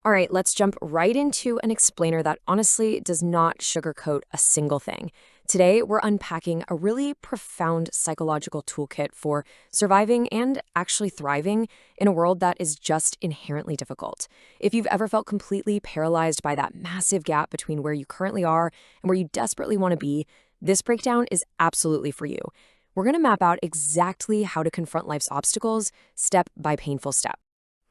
All right, let's jump right into an explainer that honestly does not sugarcoat a single thing. Today, we're unpacking a really profound psychological toolkit for surviving and actually thriving in a world that is just inherently difficult. If you've ever felt completely paralyzed by that massive gap between where you currently are and where you desperately want to be, this breakdown is absolutely for you. We're going to map out exactly how to confront life's obstacles step by painful step.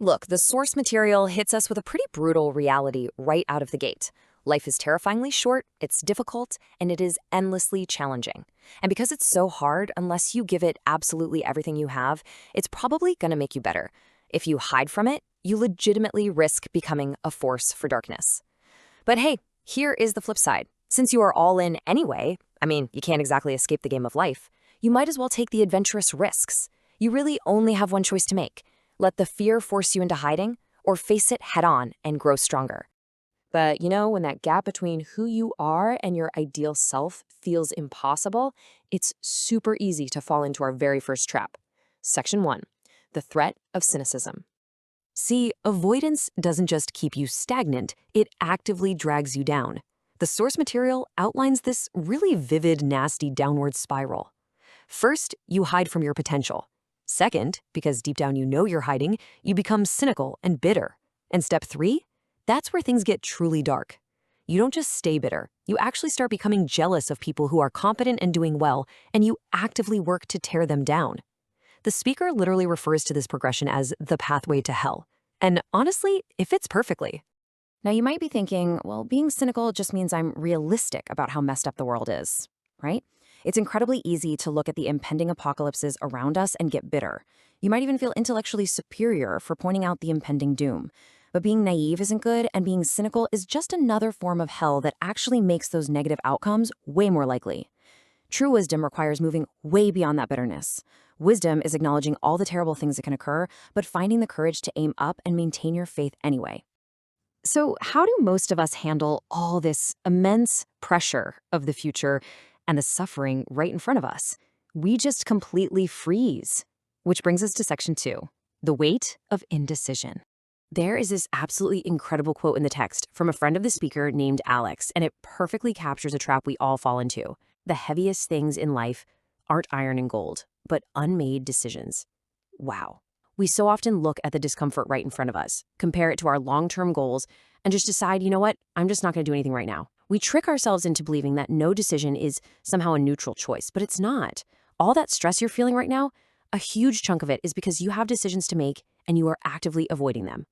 Look, the source material hits us with a pretty brutal reality right out of the gate. Life is terrifyingly short, it's difficult, and it is endlessly challenging. And because it's so hard, unless you give it absolutely everything you have, it's probably going to make you better. If you hide from it, you legitimately risk becoming a force for darkness. But hey, here is the flip side. Since you are all in anyway, you can't exactly escape the game of life, you might as well take the adventurous risks. You really only have one choice to make. Let the fear force you into hiding, or face it head on and grow stronger. But when that gap between who you are and your ideal self feels impossible, it's super easy to fall into our very first trap. Section 1, the threat of cynicism. See, avoidance doesn't just keep you stagnant, it actively drags you down. The source material outlines this really vivid, nasty downward spiral. First, you hide from your potential. Second, because deep down you know you're hiding, you become cynical and bitter. And step 3, that's where things get truly dark. You don't just stay bitter, you actually start becoming jealous of people who are competent and doing well, and you actively work to tear them down. The speaker literally refers to this progression as the pathway to hell. And honestly, it fits perfectly. Now you might be thinking, well, being cynical just means I'm realistic about how messed up the world is, right? It's incredibly easy to look at the impending apocalypses around us and get bitter. You might even feel intellectually superior for pointing out the impending doom. But being naive isn't good, and being cynical is just another form of hell that actually makes those negative outcomes way more likely. True wisdom requires moving way beyond that bitterness. Wisdom is acknowledging all the terrible things that can occur, but finding the courage to aim up and maintain your faith anyway. So how do most of us handle all this immense pressure of the future and the suffering right in front of us? We just completely freeze. Which brings us to section 2, the weight of indecision. There is this absolutely incredible quote in the text from a friend of the speaker named Alex, and it perfectly captures a trap we all fall into. The heaviest things in life aren't iron and gold, but unmade decisions. Wow. We so often look at the discomfort right in front of us, compare it to our long-term goals, and just decide, you know what, I'm just not going to do anything right now. We trick ourselves into believing that no decision is somehow a neutral choice, but it's not. All that stress you're feeling right now, a huge chunk of it is because you have decisions to make and you are actively avoiding them.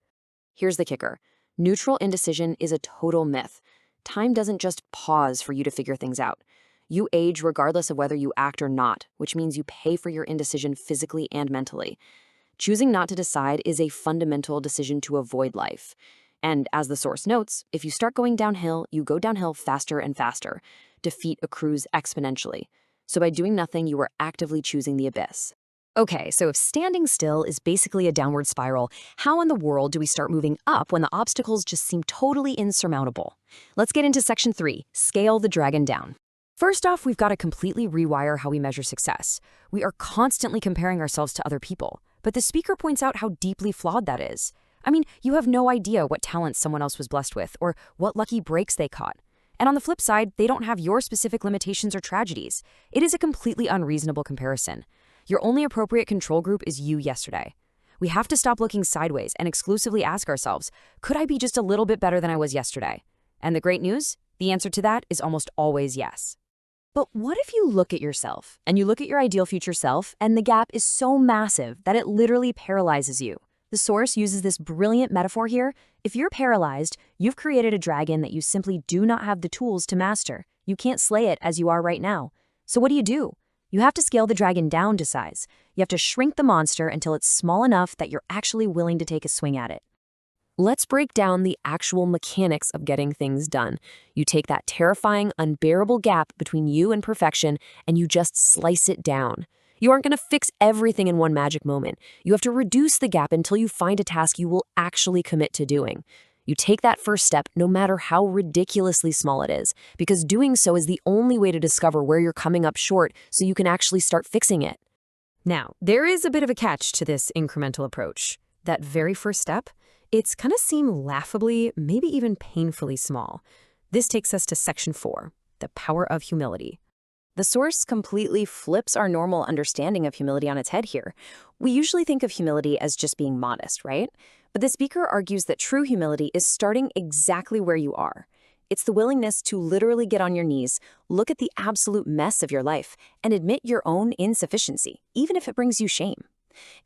Here's the kicker. Neutral indecision is a total myth. Time doesn't just pause for you to figure things out. You age regardless of whether you act or not, which means you pay for your indecision physically and mentally. Choosing not to decide is a fundamental decision to avoid life. And as the source notes, if you start going downhill, you go downhill faster and faster. Defeat accrues exponentially. So by doing nothing, you are actively choosing the abyss. Okay, so if standing still is basically a downward spiral, how in the world do we start moving up when the obstacles just seem totally insurmountable? Let's get into section 3, scale the dragon down. First off, we've got to completely rewire how we measure success. We are constantly comparing ourselves to other people, but the speaker points out how deeply flawed that is. You have no idea what talents someone else was blessed with or what lucky breaks they caught. And on the flip side, they don't have your specific limitations or tragedies. It is a completely unreasonable comparison. Your only appropriate control group is you yesterday. We have to stop looking sideways and exclusively ask ourselves, could I be just a little bit better than I was yesterday? And the great news? The answer to that is almost always yes. But what if you look at yourself and you look at your ideal future self and the gap is so massive that it literally paralyzes you? The source uses this brilliant metaphor here. If you're paralyzed, you've created a dragon that you simply do not have the tools to master. You can't slay it as you are right now. So what do? You have to scale the dragon down to size. You have to shrink the monster until it's small enough that you're actually willing to take a swing at it. Let's break down the actual mechanics of getting things done. You take that terrifying, unbearable gap between you and perfection and you just slice it down. You aren't going to fix everything in one magic moment. You have to reduce the gap until you find a task you will actually commit to doing. You take that first step no matter how ridiculously small it is, because doing so is the only way to discover where you're coming up short so you can actually start fixing it. Now, there is a bit of a catch to this incremental approach. That very first step It's gonna seem laughably, maybe even painfully small. This takes us to section 4, the power of humility. The source completely flips our normal understanding of humility on its head here. We usually think of humility as just being modest, right? But the speaker argues that true humility is starting exactly where you are. It's the willingness to literally get on your knees, look at the absolute mess of your life, and admit your own insufficiency, even if it brings you shame.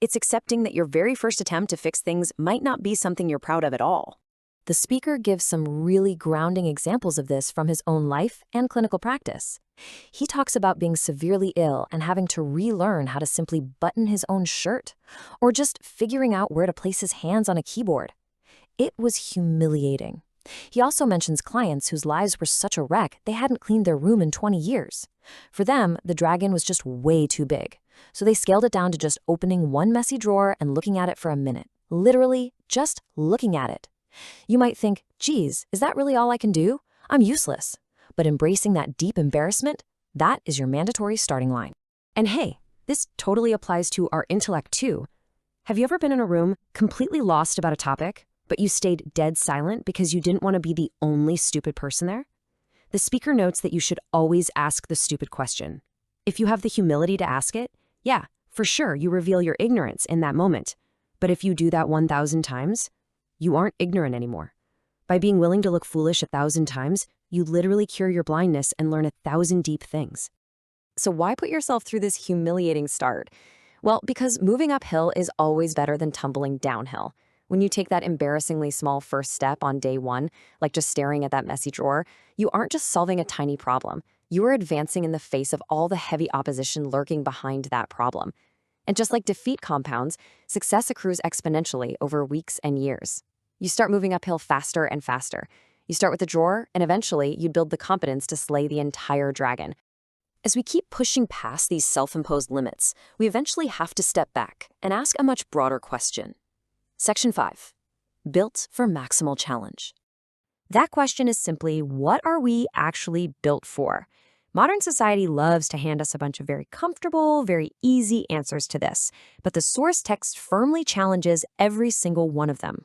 It's accepting that your very first attempt to fix things might not be something you're proud of at all. The speaker gives some really grounding examples of this from his own life and clinical practice. He talks about being severely ill and having to relearn how to simply button his own shirt, or just figuring out where to place his hands on a keyboard. It was humiliating. He also mentions clients whose lives were such a wreck they hadn't cleaned their room in 20 years. For them, the dragon was just way too big, so they scaled it down to just opening one messy drawer and looking at it for a minute. Literally, just looking at it. You might think, geez, is that really all I can do? I'm useless. But embracing that deep embarrassment, that is your mandatory starting line. And hey, this totally applies to our intellect too. Have you ever been in a room completely lost about a topic, but you stayed dead silent because you didn't want to be the only stupid person there? The speaker notes that you should always ask the stupid question. If you have the humility to ask it, yeah, for sure, you reveal your ignorance in that moment. But if you do that 1,000 times, you aren't ignorant anymore. By being willing to look foolish 1,000 times, you literally cure your blindness and learn 1,000 deep things. So why put yourself through this humiliating start? Well, because moving uphill is always better than tumbling downhill. When you take that embarrassingly small first step on day one, like just staring at that messy drawer, you aren't just solving a tiny problem. You are advancing in the face of all the heavy opposition lurking behind that problem. And just like defeat compounds, success accrues exponentially over weeks and years. You start moving uphill faster and faster. You start with the drawer, and eventually you build the competence to slay the entire dragon. As we keep pushing past these self-imposed limits, we eventually have to step back and ask a much broader question. Section 5. Built for maximal challenge. That question is simply, what are we actually built for? Modern society loves to hand us a bunch of very comfortable, very easy answers to this, but the source text firmly challenges every single one of them.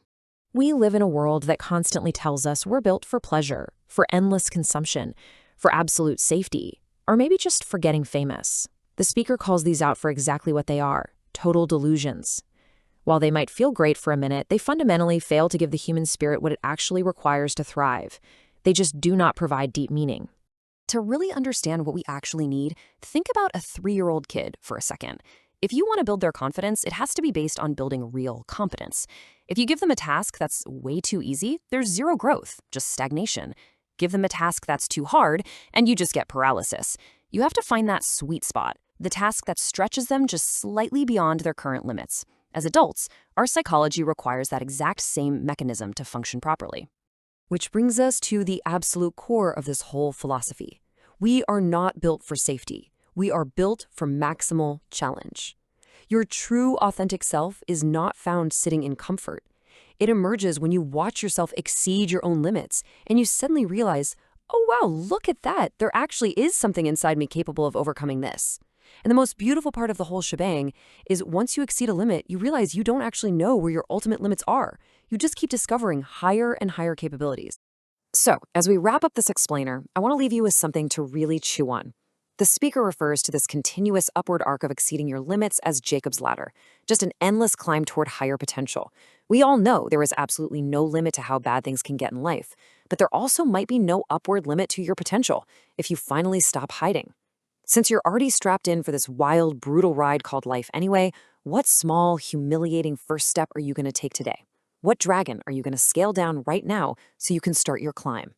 We live in a world that constantly tells us we're built for pleasure, for endless consumption, for absolute safety, or maybe just for getting famous. The speaker calls these out for exactly what they are, total delusions. While they might feel great for a minute, they fundamentally fail to give the human spirit what it actually requires to thrive. They just do not provide deep meaning. To really understand what we actually need, think about a 3-year-old kid for a second. If you want to build their confidence, it has to be based on building real competence. If you give them a task that's way too easy, there's zero growth, just stagnation. Give them a task that's too hard, and you just get paralysis. You have to find that sweet spot, the task that stretches them just slightly beyond their current limits. As adults, our psychology requires that exact same mechanism to function properly. Which brings us to the absolute core of this whole philosophy. We are not built for safety. We are built for maximal challenge. Your true, authentic self is not found sitting in comfort. It emerges when you watch yourself exceed your own limits, and you suddenly realize, oh wow, look at that. There actually is something inside me capable of overcoming this. And the most beautiful part of the whole shebang is once you exceed a limit, you realize you don't actually know where your ultimate limits are. You just keep discovering higher and higher capabilities. So, as we wrap up this explainer, I want to leave you with something to really chew on. The speaker refers to this continuous upward arc of exceeding your limits as Jacob's ladder, just an endless climb toward higher potential. We all know there is absolutely no limit to how bad things can get in life, but there also might be no upward limit to your potential if you finally stop hiding. Since you're already strapped in for this wild, brutal ride called life anyway, what small, humiliating first step are you going to take today? What dragon are you going to scale down right now so you can start your climb?